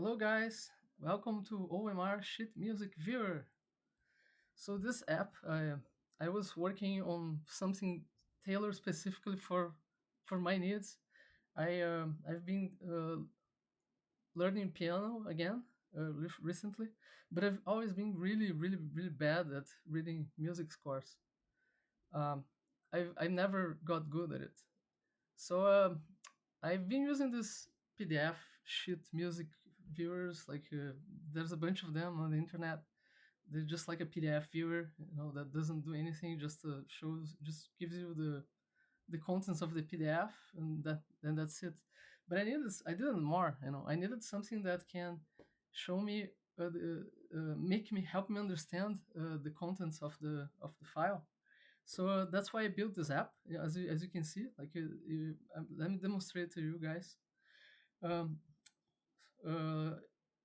Hello guys, welcome to OMR Sheet Music Viewer. So this app, I was working on something tailored specifically for my needs. I've been learning piano again recently, but I've always been really bad at reading music scores. Um, I never got good at it. So I've been using this PDF sheet music viewers. There's a bunch of them on the internet. They're just like a PDF viewer, that doesn't do anything. Just gives you the contents of the PDF, and that's it. But I needed more. I needed something that can show me, help me understand the contents of the file. So that's why I built this app. Yeah, as you can see, let me demonstrate to you guys. Um, uh,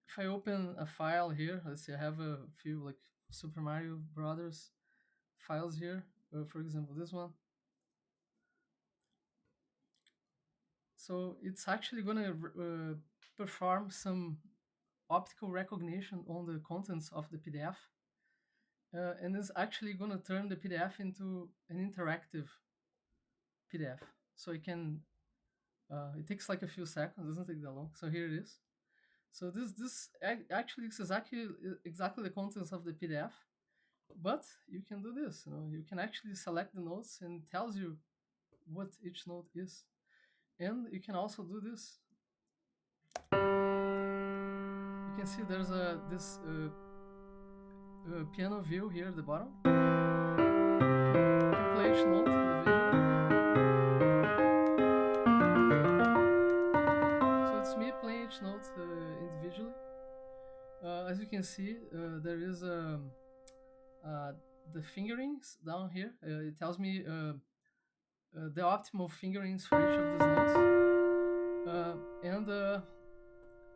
if I open a file here, let's see, I have a few like Super Mario Brothers files here. For example, this one. So it's actually gonna perform some optical recognition on the contents of the PDF, and it's actually gonna turn the PDF into an interactive PDF. So it can it takes like a few seconds, doesn't take that long. So here it is. So actually is exactly the contents of the PDF, but you can do this. You can actually select the notes and it tells you what each note is, and you can also do this. You can see there's a this piano view here at the bottom. You can play each note individually. So it's me playing each note individually. As you can see, there is the fingerings down here. It tells me the optimal fingerings for each of these notes. And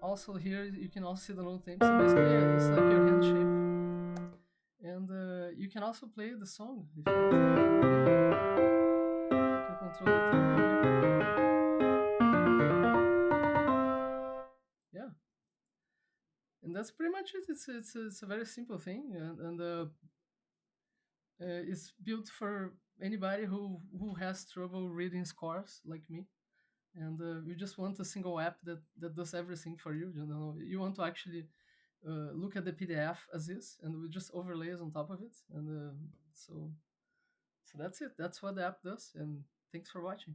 also here you can also see the note name. So basically, yeah, it's like your hand shape. And you can also play the song if you want. You can control the tempo here. Yeah, and that's pretty much it. It's a very simple thing, and it's built for anybody who has trouble reading scores like me, and you just want a single app that does everything for you. You want to actually look at the PDF as is, and we just overlays on top of it, and so that's it. That's what the app does, and thanks for watching.